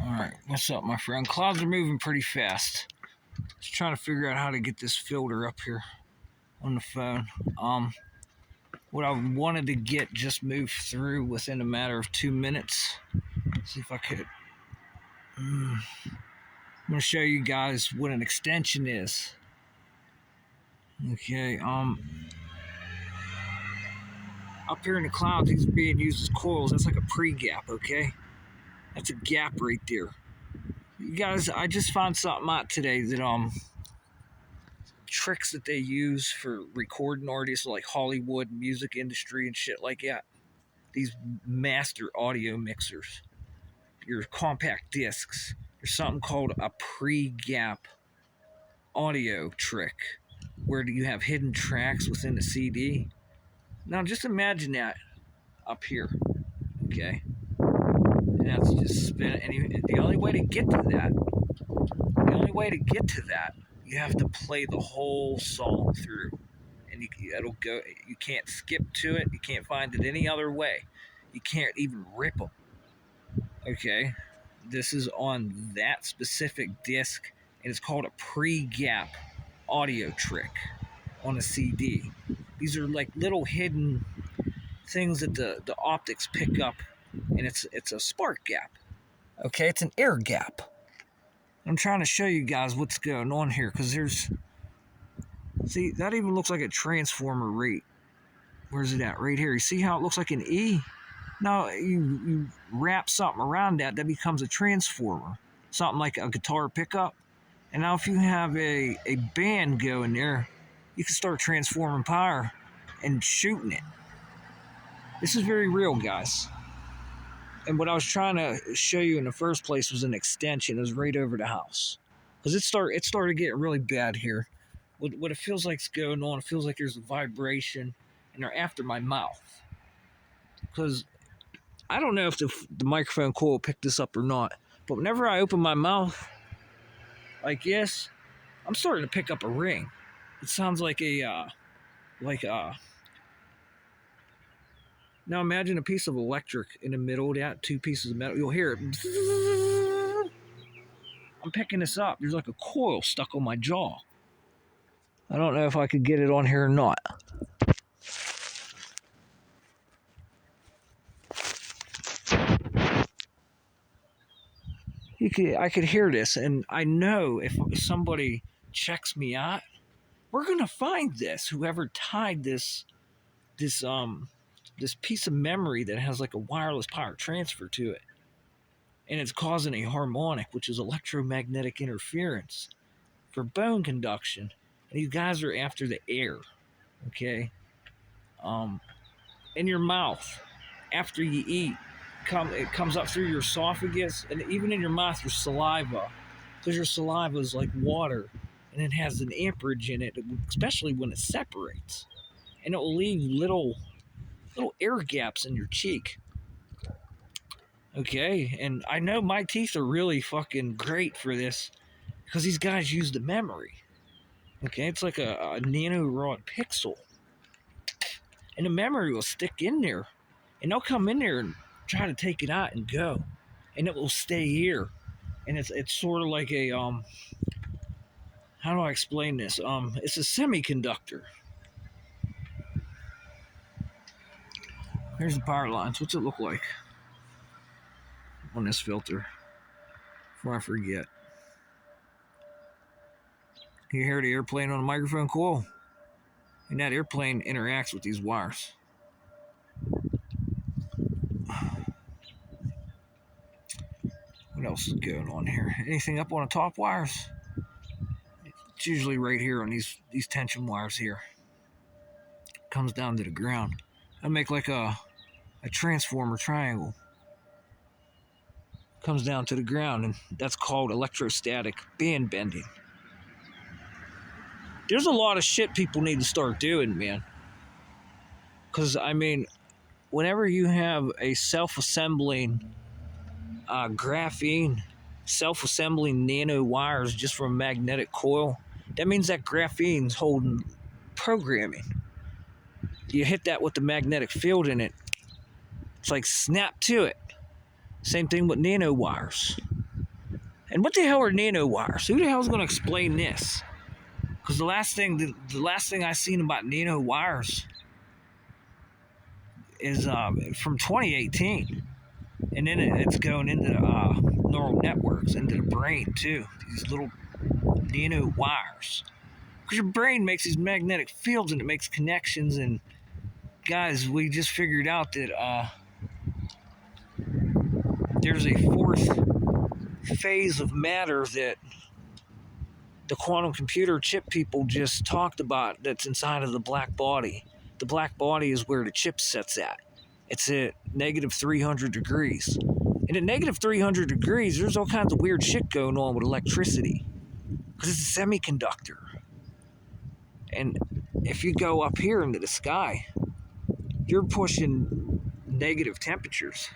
Alright, what's up, my friend? Clouds are moving pretty fast. Just trying to figure out how to get this filter up here on the phone. What I wanted to get just moved through within a matter of 2 minutes. Let's see if I could. I'm going to show you guys what an extension is. Okay, up here in the clouds, these are being used as coils. That's like a pre-gap, okay? That's a gap right there. You guys, I just found something out today that tricks that they use for recording artists like Hollywood music industry and shit like that. These master audio mixers, your compact discs. There's something called a pre-gap audio trick where you have hidden tracks within the CD. Now just imagine that up here, okay? And that's just spin it. And the only way to get to that, you have to play the whole song through. And it'll go. You can't skip to it. You can't find it any other way. You can't even rip them. Okay, this is on that specific disc, and it's called a pre-gap audio trick on a CD. These are like little hidden things that the optics pick up, and it's a spark gap. Okay, it's an air gap. I'm trying to show you guys what's going on here because see, that even looks like a transformer rate. Where's it at? Right here. You see how it looks like an E? Now you wrap something around that becomes a transformer. Something like a guitar pickup. And now if you have a band going there, you can start transforming power and shooting it. This is very real, guys. And what I was trying to show you in the first place was an extension. It was right over the house. Because it started getting really bad here. What it feels like is going on, it feels like there's a vibration, and they're after my mouth. Because I don't know if the microphone coil picked this up or not, but whenever I open my mouth like this, I'm starting to pick up a ring. It sounds like now imagine a piece of electric in the middle of that, two pieces of metal. You'll hear it. I'm picking this up. There's like a coil stuck on my jaw. I don't know if I could get it on here or not. I could hear this, and I know if somebody checks me out, we're gonna find this. Whoever tied this piece of memory that has like a wireless power transfer to it, and it's causing a harmonic, which is electromagnetic interference for bone conduction. And these guys are after the air, okay? In your mouth, after you eat, it comes up through your esophagus, and even in your mouth, your saliva, because your saliva is like water, and it has an amperage in it, especially when it separates, and it will leave little air gaps in your cheek. Okay, and I know my teeth are really fucking great for this, because these guys use the memory. Okay, it's like a nanorod pixel. And the memory will stick in there. And they'll come in there and try to take it out and go. And it will stay here. And it's sort of like a, how do I explain this? It's a semiconductor. Here's the power lines. What's it look like on this filter? Before I forget. You hear the airplane on the microphone coil? And that airplane interacts with these wires. What else is going on here? Anything up on the top wires? It's usually right here on these tension wires here. It comes down to the ground. I make like a transformer triangle. Comes down to the ground, and that's called electrostatic band bending. There's a lot of shit people need to start doing, man. Because, I mean, whenever you have a self-assembling graphene, self-assembling nano wires just from a magnetic coil, that means that graphene's holding programming. You hit that with the magnetic field in it, it's like snap to it. Same thing with nanowires. And what the hell are nanowires? Who the hell is going to explain this? Because the last thing I seen about nanowires is from 2018, and then it's going into neural networks, into the brain too. These little nanowires, because your brain makes these magnetic fields and it makes connections. And guys, we just figured out that there's a fourth phase of matter that the quantum computer chip people just talked about, that's inside of the black body. The black body is where the chipset's at. It's at negative 300 degrees. And at negative 300 degrees, there's all kinds of weird shit going on with electricity, because it's a semiconductor. And if you go up here into the sky, you're pushing negative temperatures.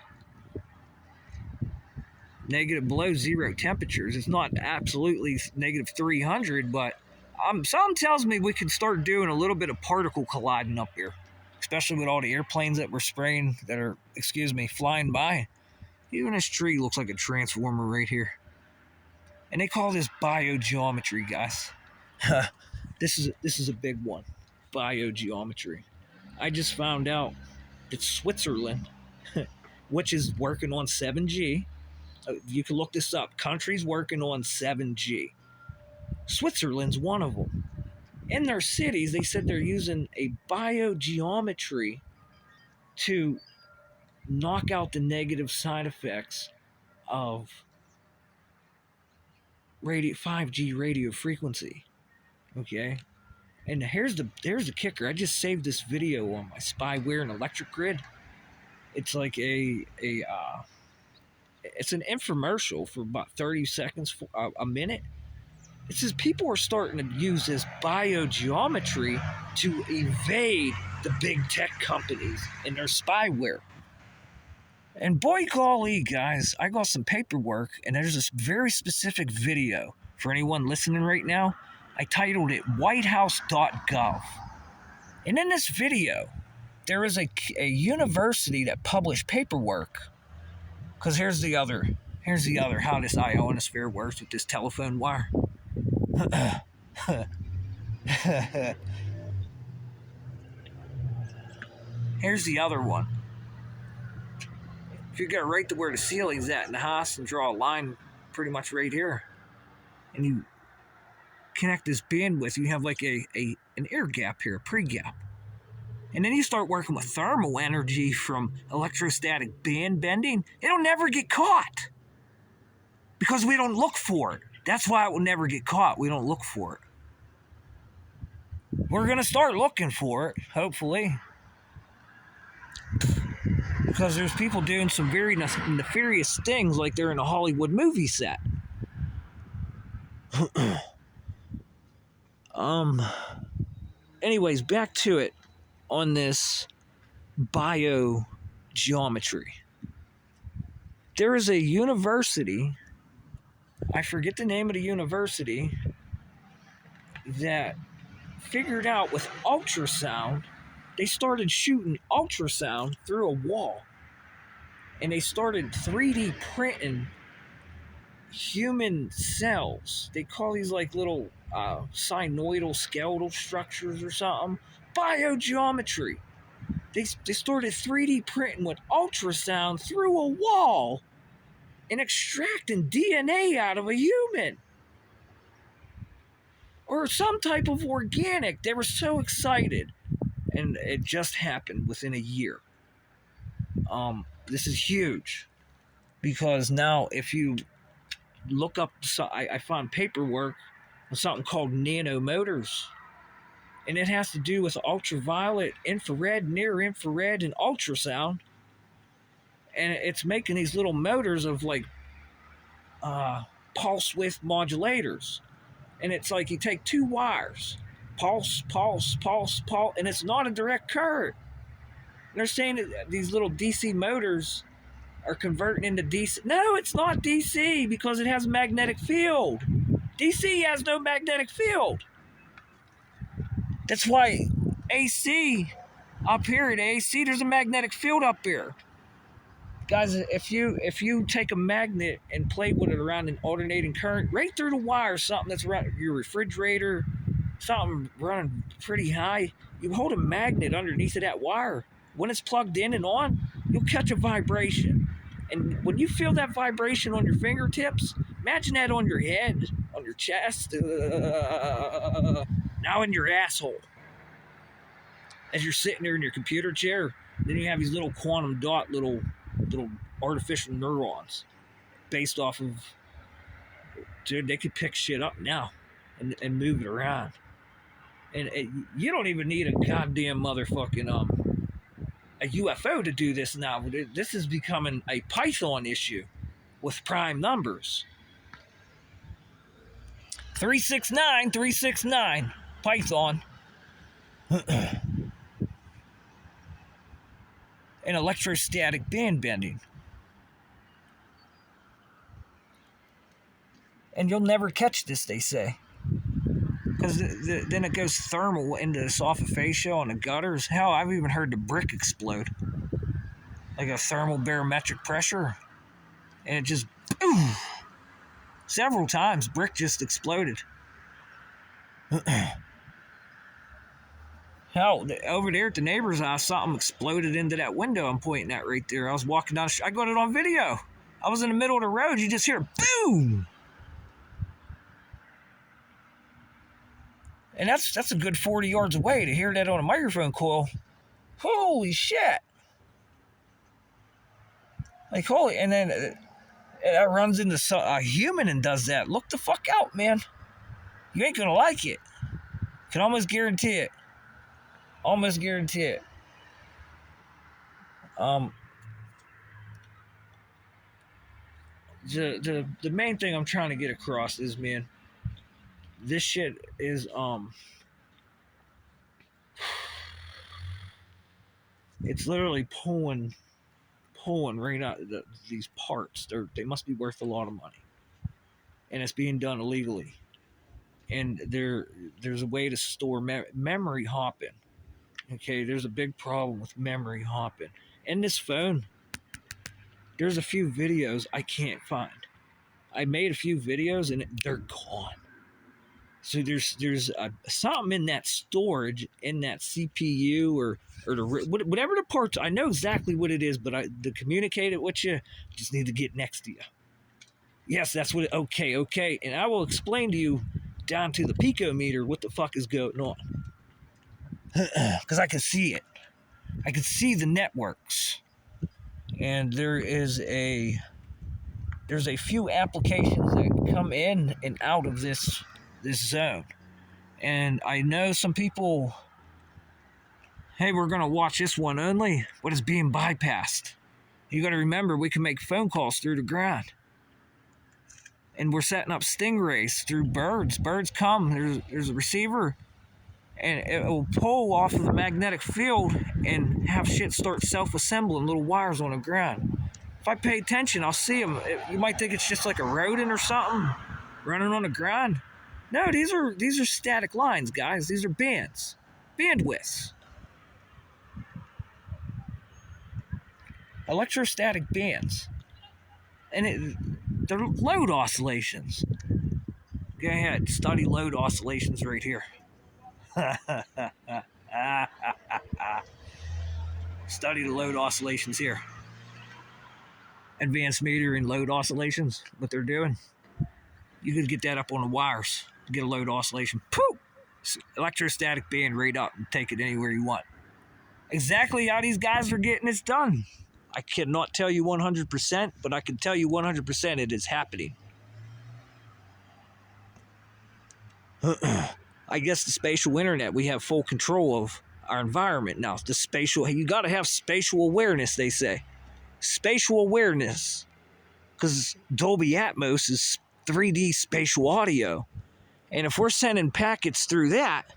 Negative below zero temperatures. It's not absolutely negative 300, but something tells me we can start doing a little bit of particle colliding up here, especially with all the airplanes that we're spraying that are, flying by. Even this tree looks like a transformer right here. And they call this biogeometry, guys. This is a big one. Biogeometry. I just found out that Switzerland, which is working on 7G, you can look this up. Countries working on 7G. Switzerland's one of them. In their cities, they said they're using a biogeometry to knock out the negative side effects of 5G radio frequency. Okay? And here's the kicker. I just saved this video on my Spyware and Electric Grid. It's like it's an infomercial for about 30 seconds, a minute. It says people are starting to use this biogeometry to evade the big tech companies and their spyware. And boy golly, guys, I got some paperwork, and there's this very specific video for anyone listening right now. I titled it whitehouse.gov. And in this video, there is a university that published paperwork. Because here's the other how this ionosphere works with this telephone wire. Here's the other one. If you go right to where the ceiling's at in the house and draw a line pretty much right here, and you connect this bandwidth, you have like an air gap here, a pre-gap. And then you start working with thermal energy from electrostatic band bending. It'll never get caught because we don't look for it. That's why it will never get caught. We don't look for it. We're going to start looking for it, hopefully. Because there's people doing some very nefarious things like they're in a Hollywood movie set. Anyways, back to it on this biogeometry. There is a university, I forget the name of the university, that figured out with ultrasound, they started shooting ultrasound through a wall, and they started 3D printing human cells. They call these like little synoidal skeletal structures or something. Biogeometry. They started 3D printing with ultrasound through a wall and extracting DNA out of a human or some type of organic. They were so excited, and it just happened within a year. This is huge, because now if you look up, I found paperwork on something called nanomotors, and it has to do with ultraviolet, infrared, near infrared, and ultrasound. And it's making these little motors of like pulse width modulators. And it's like you take two wires, pulse, pulse, pulse, pulse, and it's not a direct current. And they're saying that these little DC motors are converting into DC. No, it's not DC, because it has a magnetic field. DC has no magnetic field. That's why AC, up here at AC, there's a magnetic field up here. Guys, if you take a magnet and play with it around an alternating current, right through the wire, something that's around your refrigerator, something running pretty high, you hold a magnet underneath of that wire. When it's plugged in and on, you'll catch a vibration. And when you feel that vibration on your fingertips, imagine that on your head, on your chest, now in your asshole. As you're sitting there in your computer chair, then you have these little quantum dot, little artificial neurons based off of, dude, they could pick shit up now and move it around. And you don't even need a goddamn motherfucking a UFO to do this now. This is becoming a Python issue with prime numbers. 369 Python. And electrostatic band bending. And you'll never catch this, they say. Because then it goes thermal into the esophageal and the gutters. Hell, I've even heard the brick explode. Like a thermal barometric pressure. And it just, several times, brick just exploded. Hell, over there at the neighbor's house, something exploded into that window I'm pointing at right there. I was walking down the street. I got it on video. I was in the middle of the road. You just hear boom. And that's a good 40 yards away. To hear that on a microphone coil. Holy shit. Like, holy. And then it runs into a human and does that. Look the fuck out, man. You ain't going to like it. Can almost guarantee it. Almost guarantee it. The main thing I'm trying to get across is, man, this shit is it's literally pulling right out these parts. They must be worth a lot of money, and it's being done illegally. And there's a way to store memory hopping. Okay, there's a big problem with memory hopping. In this phone, there's a few videos I can't find. I made a few videos and they're gone. So there's something in that storage, in that CPU or whatever the parts. I know exactly what it is, but to communicate it with you, I just need to get next to you. Yes, that's what it, okay. And I will explain to you down to the picometer what the fuck is going on. Because I can see it. I can see the networks. And there's a few applications that come in and out of this zone. And I know some people, hey, we're going to watch this one only, but it's being bypassed. You got to remember, we can make phone calls through the ground. And we're setting up stingrays through birds. Birds come, there's a receiver, and it will pull off of the magnetic field and have shit start self-assembling little wires on the ground. If I pay attention, I'll see them. You might think it's just like a rodent or something running on the ground. No, these are static lines, guys. These are bands, bandwidths, electrostatic bands, and they're load oscillations. Go ahead, study load oscillations right here. Study the load oscillations here. Advanced metering load oscillations, what they're doing. You could get that up on the wires, get a load oscillation. Poof! Electrostatic band right up and take it anywhere you want. Exactly how these guys are getting this done. I cannot tell you 100%, but I can tell you 100% it is happening. I guess the spatial internet, we have full control of our environment now. The spatial, you got to have spatial awareness, they say. Spatial awareness. Because Dolby Atmos is 3D spatial audio. And if we're sending packets through that,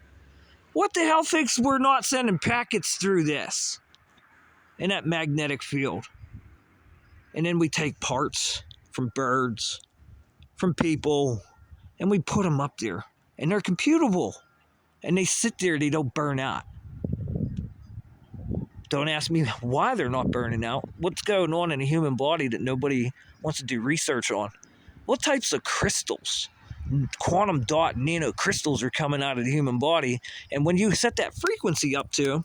what the hell thinks we're not sending packets through this? In that magnetic field. And then we take parts from birds, from people, and we put them up there. And they're computable. And they sit there, they don't burn out. Don't ask me why they're not burning out. What's going on in a human body that nobody wants to do research on? What types of crystals, quantum dot nano crystals, are coming out of the human body? And when you set that frequency up to,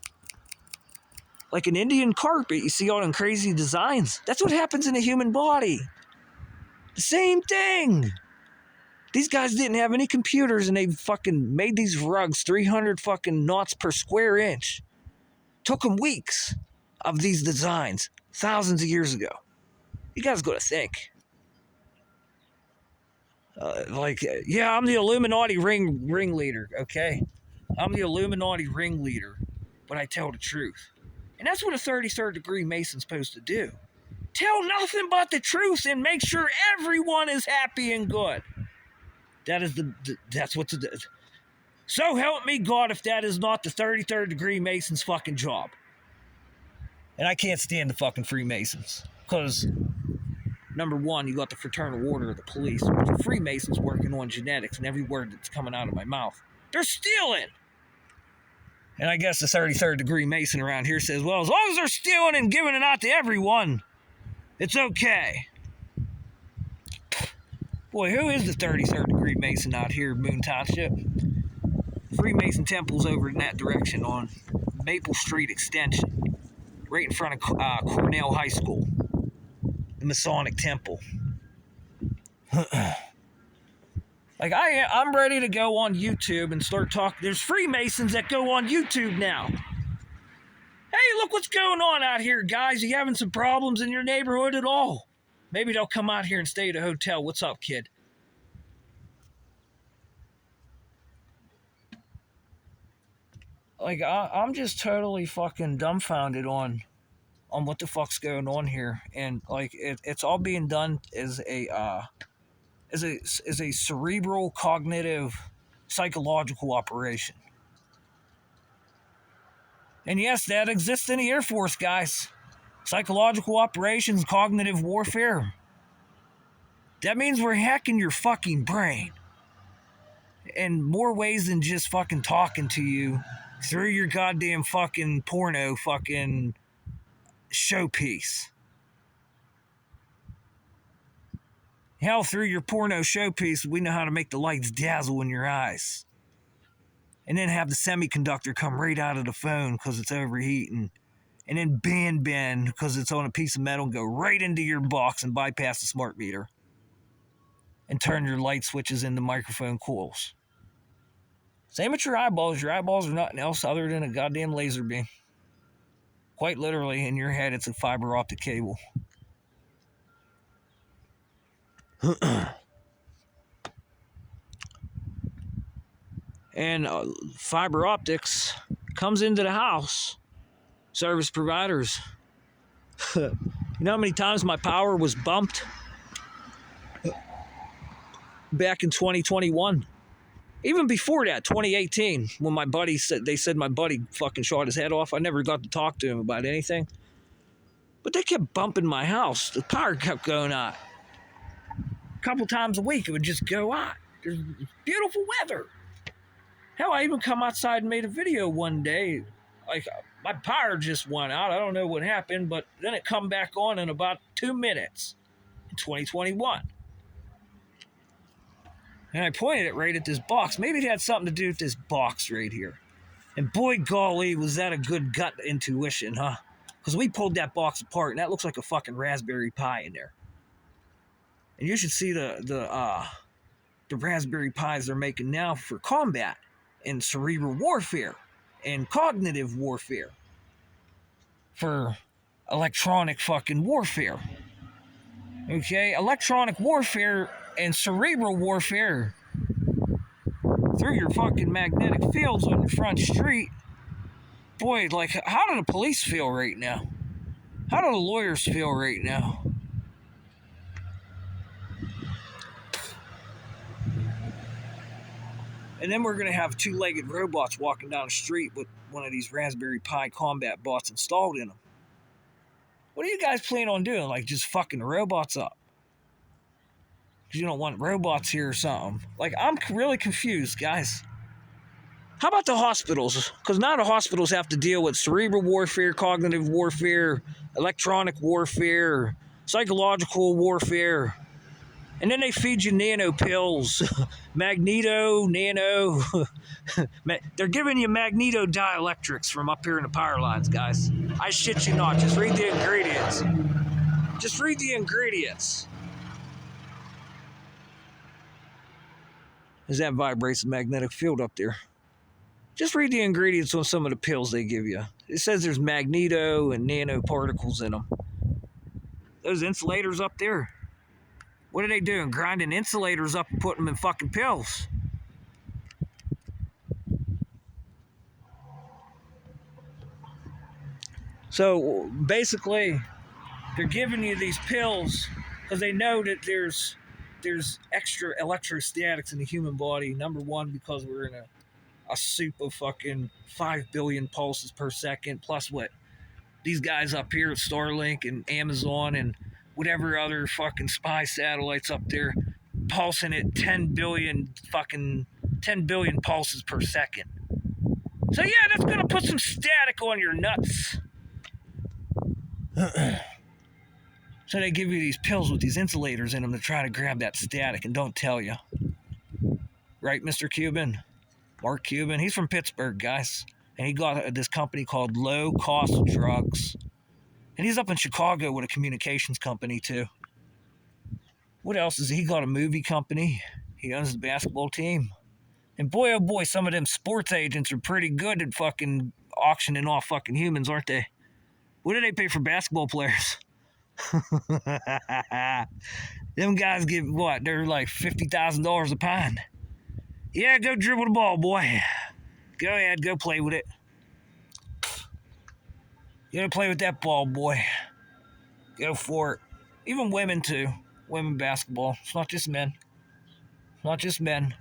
like an Indian carpet, you see all them crazy designs. That's what happens in a human body. The same thing. These guys didn't have any computers, and they fucking made these rugs 300 fucking knots per square inch. Took them weeks of these designs thousands of years ago. You guys got to think. Yeah, I'm the Illuminati ringleader, okay? I'm the Illuminati ringleader, but I tell the truth. And that's what a 33rd degree Mason's supposed to do. Tell nothing but the truth and make sure everyone is happy and good. That's what's the... So help me God if that is not the 33rd degree Mason's fucking job. And I can't stand the fucking Freemasons. Because, number one, you got the Fraternal Order of the Police, which are Freemasons working on genetics, and every word that's coming out of my mouth, they're stealing. And I guess the 33rd degree Mason around here says, well, as long as they're stealing and giving it out to everyone, it's okay. Boy, who is the 33rd degree Mason out here in Moon Township? Freemason temple's over in that direction on Maple Street Extension, right in front of Cornell High School, the Masonic Temple. Like, I'm ready to go on YouTube and start talking. There's Freemasons that go on YouTube now. Hey, look what's going on out here, guys. You having some problems in your neighborhood at all? Maybe they'll come out here and stay at a hotel. What's up, kid? Like, I'm just totally fucking dumbfounded on what the fuck's going on here. And, like, it's all being done as a cerebral, cognitive, psychological operation. And yes, that exists in the Air Force, guys. Psychological operations, cognitive warfare. That means we're hacking your fucking brain in more ways than just fucking talking to you through your goddamn fucking porno fucking showpiece. Hell, through your porno showpiece, we know how to make the lights dazzle in your eyes. And then have the semiconductor come right out of the phone because it's overheating. And then bend because it's on a piece of metal and go right into your box and bypass the smart meter. And turn your light switches into microphone coils. Same with your eyeballs. Your eyeballs are nothing else other than a goddamn laser beam. Quite literally, in your head, it's a fiber optic cable. And fiber optics comes into the house. Service providers. You know how many times my power was bumped? Back in 2021. Even before that, 2018, when my buddy they said my buddy fucking shot his head off. I never got to talk to him about anything. But they kept bumping my house. The power kept going out. A couple times a week, it would just go out. There's beautiful weather. Hell, I even come outside and made a video one day. Like, my power just went out. I don't know what happened, but then it come back on in about 2 minutes in 2021. And I pointed it right at this box. Maybe it had something to do with this box right here. And boy, golly, was that a good gut intuition, huh? Because we pulled that box apart, and that looks like a fucking Raspberry Pi in there. And you should see the Raspberry Pis they're making now for combat and cerebral warfare and cognitive warfare for electronic fucking warfare. Okay, electronic warfare and cerebral warfare through your fucking magnetic fields on your front street. Boy, like, how do the police feel right now? How do the lawyers feel right now? And then we're going to have two-legged robots walking down the street with one of these Raspberry Pi combat bots installed in them. What do you guys plan on doing? Like, just fucking the robots up? Because you don't want robots here or something. Like, I'm really confused, guys. How about the hospitals? Because now the hospitals have to deal with cerebral warfare, cognitive warfare, electronic warfare, psychological warfare. And then they feed you nano pills, magneto, nano. They're giving you magneto dielectrics from up here in the power lines, guys. I shit you not. Just read the ingredients. Just read the ingredients. As that vibrates the magnetic field up there. Just read the ingredients on some of the pills they give you. It says there's magneto and nanoparticles in them. Those insulators up there. What are they doing? Grinding insulators up and putting them in fucking pills. So basically, they're giving you these pills because they know that there's extra electrostatics in the human body. Number one, because we're in a soup of fucking 5 billion pulses per second, plus what these guys up here at Starlink and Amazon and whatever other fucking spy satellites up there pulsing at 10 billion pulses per second. So yeah, that's gonna put some static on your nuts. So they give you these pills with these insulators in them to try to grab that static and don't tell you. Right, Mr. Cuban? Mark Cuban, he's from Pittsburgh, guys. And he got this company called Low Cost Drugs. And he's up in Chicago with a communications company, too. What else is he got? A movie company. He owns the basketball team. And boy, oh boy, some of them sports agents are pretty good at fucking auctioning off fucking humans, aren't they? What do they pay for basketball players? Them guys give what? They're like $50,000 a pound. Yeah, go dribble the ball, boy. Go ahead, go play with it. You gotta play with that ball, boy. Go for it. Even women, too. Women basketball. It's not just men. It's not just men.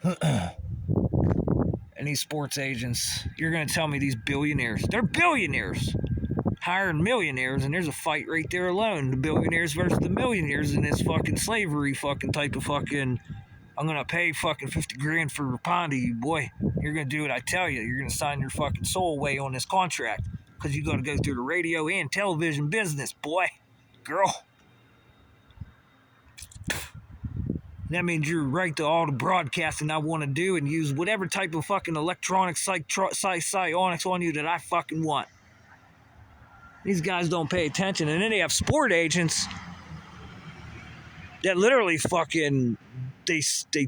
And these sports agents, you're gonna tell me these billionaires, they're billionaires, hiring millionaires, and there's a fight right there alone. The billionaires versus the millionaires in this fucking slavery fucking type of fucking, I'm gonna pay fucking 50 grand for Rapondi, boy. You're gonna do what I tell you. You're gonna sign your fucking soul away on this contract. Because you gotta go through the radio and television business, boy. Girl. That means you're right to all the broadcasting I want to do and use whatever type of fucking electronic psionics on you that I fucking want. These guys don't pay attention. And then they have sport agents that literally fucking, they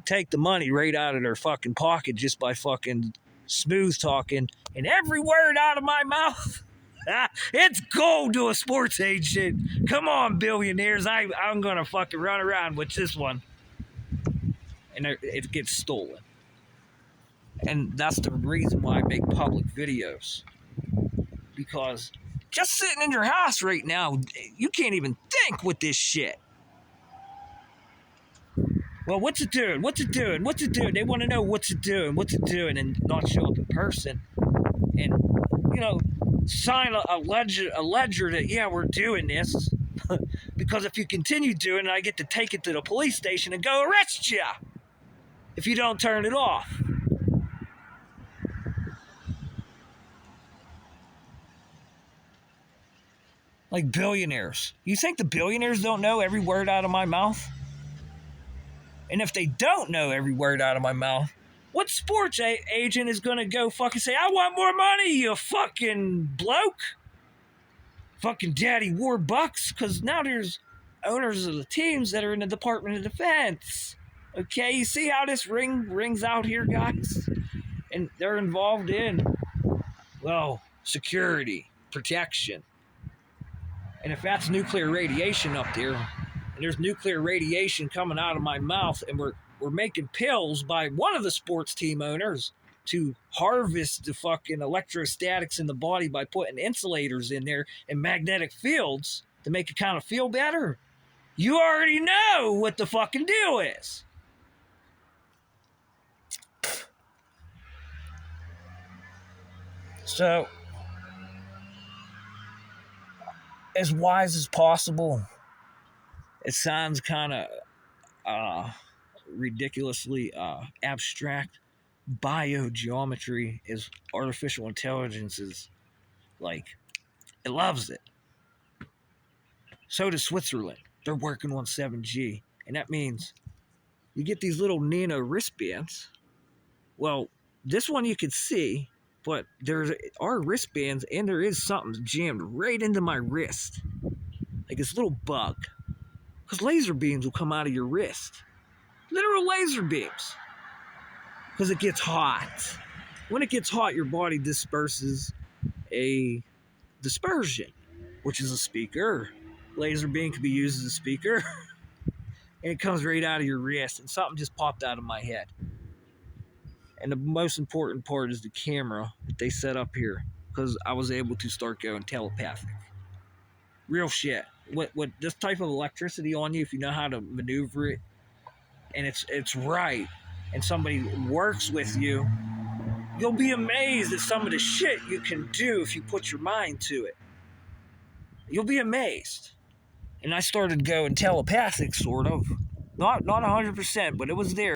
take the money right out of their fucking pocket just by fucking smooth talking. And every word out of my mouth, it's gold to a sports agent. Come on, billionaires. I'm going to fucking run around with this one. And it gets stolen. And that's the reason why I make public videos. Because just sitting in your house right now, you can't even think with this shit. Well, what's it doing? What's it doing? What's it doing? They want to know what's it doing, and not show up in person. And, you know, sign a ledger that, yeah, we're doing this. Because if you continue doing it, I get to take it to the police station and go arrest you if you don't turn it off. Like billionaires. You think the billionaires don't know every word out of my mouth? And if they don't know every word out of my mouth, what sports agent is going to go fucking say, I want more money, you fucking bloke? Fucking Daddy Warbucks? Because now there's owners of the teams that are in the Department of Defense. Okay, you see how this rings out here, guys? And they're involved in, well, security, protection. And if that's nuclear radiation up there, and there's nuclear radiation coming out of my mouth, and we're making pills by one of the sports team owners to harvest the fucking electrostatics in the body by putting insulators in there and magnetic fields to make it kind of feel better, you already know what the fucking deal is. So, as wise as possible, it sounds kind of ridiculously abstract, biogeometry is artificial intelligence is like, it loves it. So does Switzerland. They're working on 7G. And that means you get these little nano wristbands. Well, this one you can see, but there are wristbands and there is something jammed right into my wrist. Like this little bug. Because laser beams will come out of your wrist. Literal laser beams. Because it gets hot. When it gets hot, your body disperses a dispersion, which is a speaker. Laser beam can be used as a speaker. And it comes right out of your wrist. And something just popped out of my head. And the most important part is the camera that they set up here. Because I was able to start going telepathic. Real shit. With this type of electricity on you, if you know how to maneuver it, and it's right, and somebody works with you, you'll be amazed at some of the shit you can do if you put your mind to it. You'll be amazed. And I started going telepathic, sort of. Not 100%, but it was there.